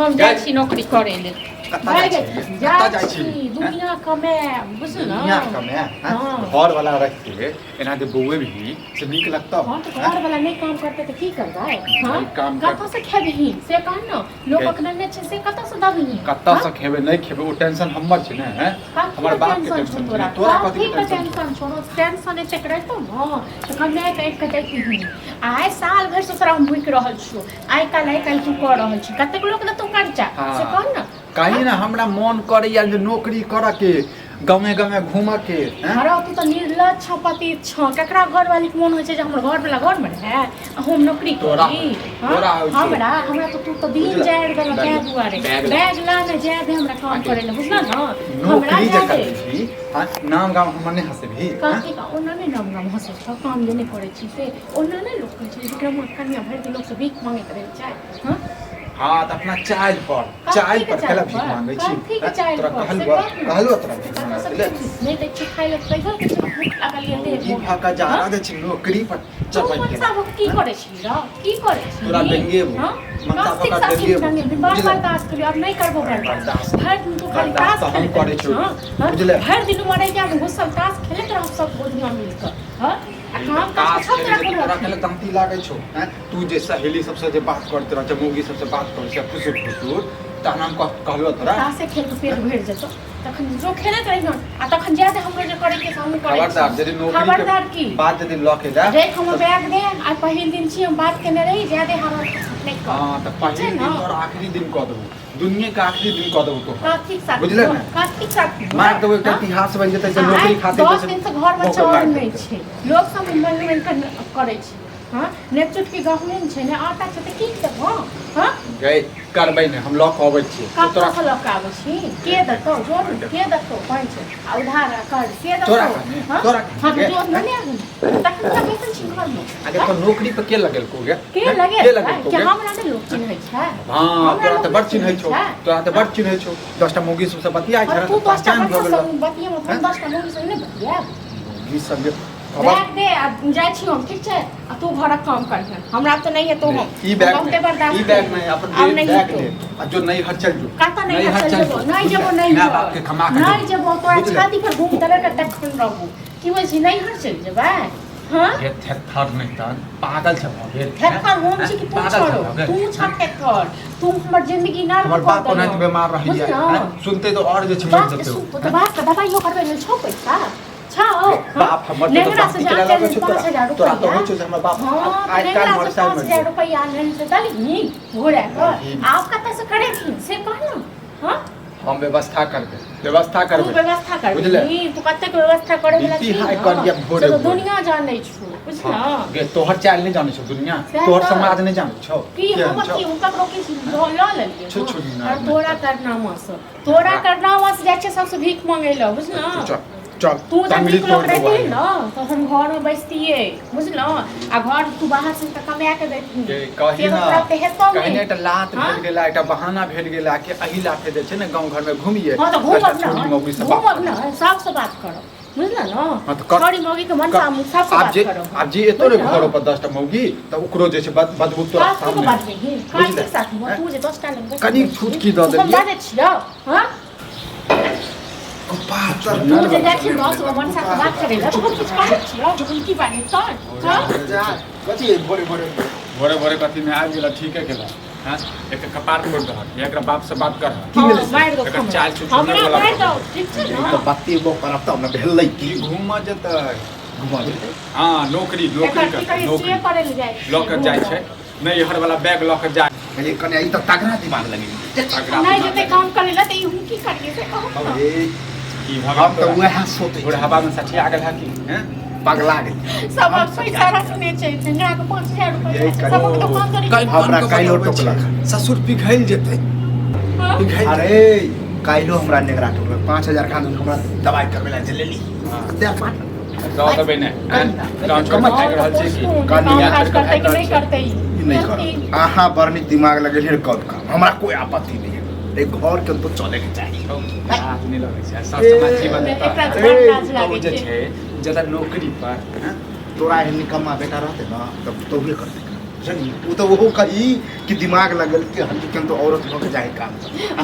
हम जाइ छी नौकरी करे ले कत्ता जाइ छी दुनिया कमे बुझल ना दुनिया कमे घर वाला रख के एना दे बउए भी से नीक लगता हां तो घर वाला नहीं काम करते तो की करबै हां काम कत्ता से खेबही से कह न लोग अखनने छै से कत्ता से दबही कत्ता से खेबे नहीं खेबे ओ टेंशन हमर छै ने हैं हमर बाप के टेंशन तोरा कथि के टेंशन छोड़ो टेंशन चेक रहतो न तो कमे के देखी आइ साल भर ससुरा हम भूख रहल छु आइ काल तू कर रहल छी कतेक लोग न तू खर्चा से कह न कहीं ना हमरा मन करैया जे नौकरी करऽ के गाँवे गाँवे घूमऽ के अरे तू तो निर्लज छपति छ केकरा घर वाली के मन होय छै जे हमर घर वाला घर में है हम नौकरी करी हमरा तो तू तो दिन जाय गेल के दुआरे बैग लाने जाय दे हमरा काम करे ले बुझला न हमरा नौकरी नाम गाम हमर नहीं हसे भी कथि का ओना नहीं नाम गाम हसे छ काम जे नहीं करे छी से ओना नहीं लोग कहै छै जेकरा मन कन्या भर के लोग से भीख मांगैत रहै छै हां हाँ तो अपना चाय पर केला भीख मांगे छी तोरा कहलु तोरा भीख मांगे ले नहीं दे छी खाइ ले पैसा के भूख लागल ये दे ई भाका जा दे छी नौकरी पर चपै के सब की करे छी रा की करे छी तोरा देंगे वो मनता भाका देंगे बार बर्दाश्त करियो अब नहीं करबो बर्दाश्त हर दिन तू खाली ताश हम करे छी बुझले हर दिन मरे जा घुसल ताश खेलत रह सब गोदिया मिलकर हां तोरा के तंती लागे छो तू जे सहेली सबसे जे बात करते रह जमुगी सबसे बात कर से फुसुर फुसुर तहन हम कहलो तोरा तासे खेल के पेट भर जतो तखन जो खेलत रही आ तखन ज्यादा हमरे जे करे के सामने करे खबरदार जदी नौकरी के बात जदी लके जा देख हम बैग दे आ पहिल दिन छी हम बात केने रही ज्यादा हम नहीं कर हां त पहिल दिन और आखिरी दिन क दबो दुनिया का आखिरी दिन क दबो तो बुझले ना काठी साथ मार देबो एकटा इतिहास बन जेतै जे नौकरी खातिर 10 दिन से घर में चावल नहीं छै लोग सब मन करे छै हां नेचुट के गहूम छै ने आटा छै त की देबो हां गए करबै ने हम लक आबै छी तोरा से लक आबै छी के दतो जोर के दतो पाइ छै आ उधार कर के दतो तोरा हम जोर नहीं आ तखन का बेसन छी घर में अगर तो नौकरी पे के लगल को के लगल के हमरा ने लोग चिन्है छै हां तोरा त बड़ चिन्है छौ तोरा त बड़ चिन्है छौ 10 टा मौगी सबसे बतियाइ छै तू 10 टा बतिया में 10 टा मौगी से नहीं बतिया ई सब बैग दे आ जाय छी हम ठीक छै आ तू घरक काम कर हमरा तो नहीं है तो हम ई बैग में अपन बैग दे आ जो नहीं हर चल जो काता नहीं हर चल जो नहीं जबो नहीं ना बाप के खमा के नहीं जबो तो छाती पर घूम तरह के तखन रहू की होय छी नहीं हर चल जेबै हां ये थर नहीं तन पागल छ भगे थर हम छी कि तू छोड़ो तू छाटे कर तू हमर जिंदगी ना हमर बाप को नहीं बीमार रही है सुनते तो और जे छ मर जते तो बात का दवाई करबे ले छो पैसा छाओ बाप हमर तो बाप के लगा छ तोरा तो हो छ हमर बाप आज काल मोर साल में 5000 रुपया लेन से दली नी घोड़ा कर आप कत से करे थी से कहना हां हम व्यवस्था करबे व्यवस्था करबे तू व्यवस्था कर बुझले तू कते के व्यवस्था करे वाला छी हाय कर दिया भोरे तो दुनिया जानै छु बुझला गे तोहर चाल नहीं जानै छ दुनिया तोहर समाज नहीं जानै छ की हम की उनका रोके छी ल लेलिए और तोरा करना वास जाय छ सबसे भीख मांगे ल बुझला चल तू जब निकल रहती ना तो हम घर में बैठतीए बुझलो आ घर तू बाहर से त कमा के देती कहीं ना कहीं एक लात भेल गेला एक बहाना भेल गेला कि अही लाते दे छै ने गांव घर में घूमिए हां तो घूम ना साफ से बात करो बुझला ना छोरी मौगी के मन सामने साफ से बात करो अब जे एतो रे घर पर 10 टा मौगी त ओकरो जे छै बदबू तोरा सामने बात नहीं काहे के साथ तू जे 10 टा लेंगे कनी छूट की द देलिए बात छियो हां मुझे जाके बॉस वन साथ बात करेगा तो कुछ कर छियो उनकी बात तो हां कथि बोरे कथि में आ गेला ठीक है केला हां एक कपार फोड़ दह एकरा बाप से बात कर की मिले एक चाल छुछुने वाला मार दो ठीक छै ना तो बाती वो करब त हमरा भेलै की घुमा जतै हां नौकरी करे ले जाय लॉकर जाय छै नहीं हर वाला बैग लॉकर जाय कहले कने ई त तगड़ा दिमाग लगे नहीं जते काम करेला त ई की करिए से कहो अरे की भगवान तो वह सोते बुढ़ा हवा में सठी आ गेल है कि हैं पगला गेल सब पैसा रखने छै ना के 5000 रुपया सब के दुकान करी हमरा काइलो टोकला ससुर पिघल जेतै अरे काइलो हमरा नेगरा टोकला 5000 खान हमरा दवाई करबे ला लेली दे पाट दो देबे ने काम कम खाइ रहल छै कि कनिया करते कि नहीं करते नहीं कर आहा बरनी दिमाग लगे ढेर कब काम हमरा कोई आपत्ति नहीं है एक घर के तो चले के चाहिए आज नहीं लगे छै सब समाज जीवन एकरा छै जदा नौकरी पर तोरा है निकम्मा बेटा रहते ना तब तो भी कर देगा वो तो वो कही कि दिमाग लगल कि हम केन तो औरत हो के जाए काम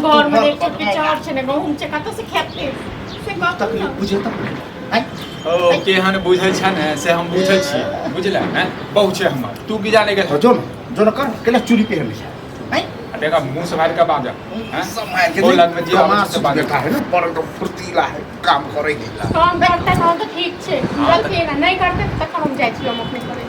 घर में एक छोटे चार छने गहूम से कत से खेते से गप तकलीफ बुझे तक ओ केहन बुझै छ ने से हम बुझै छी बुझला हैं बहुत छै हमर तू की जाने के जो न कर केला चूड़ी पहन ले हैं देखा मुंह से बाहर का बाजा हैं समाज के बोलन में जी आवाज से बैठा है ना पर तो फुर्तीला है काम करे गेला काम करते न तो ठीक छे गलती है नहीं करते त हम जाय छी हम अपने करे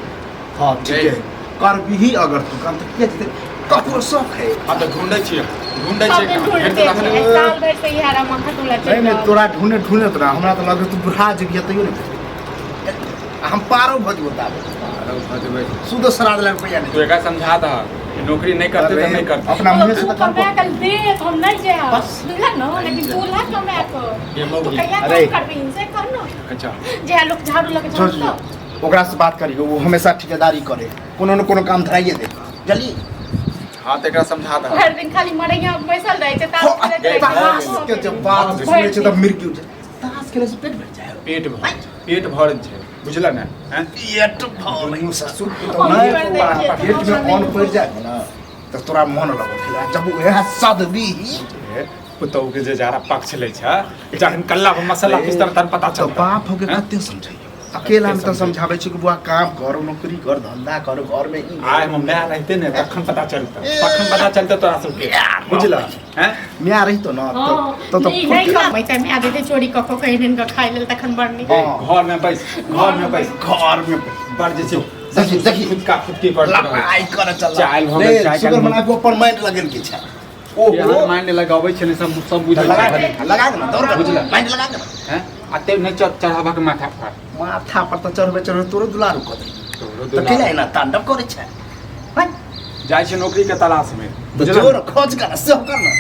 हां ठीक है कर भी अगर तू काम तो के देते कपूर सब है आ तो ढूंढै छी सब दिन ढूंढते छे साल भर से यार माथा टोला चल नहीं तोरा ढूंढे तोरा हमरा तो लगे तू बुढ़ा जबिया तइयो नहीं हम पारो भज बताबे सुध श्राद्ध लाख रुपया तू एका समझा दा नौकरी नहीं करते तो नहीं करते अपना मुंह से तो कमा कर दे हम नहीं जाए बस दुल्हा न लेकिन दूल्हा कमा कर ये मौगी अरे कर भी इनसे कर न अच्छा जे लोग झाड़ू लगे छोड़ ओकरा से बात करी वो हमेशा ठेकेदारी करे कोनो न कोनो काम धराइए दे जल्दी हां त एकरा समझा दा हर दिन खाली मरैया बैसल रहे छै तास के जब बात सुने छै तब मृत्यु छै तास खेले से पेट भर जाए पेट भर छै बुझला ना हैं पेट भर नहीं ससुर के तो नहीं पेट में ऑन पड़ जाए ना तो तोरा मन लगो जब वह सदबी पुतौ के जे जारा पक्ष ले छ जहन कल्ला मसाला किस तरह तन पता तो चल बाप हो के कते समझाई अकेला में तो समझावे छी कि बुआ काम कर नौकरी कर धंधा कर घर में ही आय हम मैं रहते ने तखन पता चलता तोरा सब के बुझला हैं मिया रही तो ना तो नहीं कमाई त मैं आदे चोरी क क कहिन का खाइ लेल तखन बरनी घर में बैस बढ़ जे छै देखी खुद का खुद की कर लड़ाई कर चल चाल हो गई चाय सुगर बना के ऊपर माइंड लगन के छै ओ माइंड लगाबै छै ने सब बुझल लगा के ना दौड़ के बुझला माइंड लगा के हैं आते नहीं चढ़ावा के माथा पर माथा पर तो चढ़बे तोरो दुलारू क दे तो केला ना तांडव करे छै जाय छै नौकरी के तलाश में बुझला खोज कर सब करना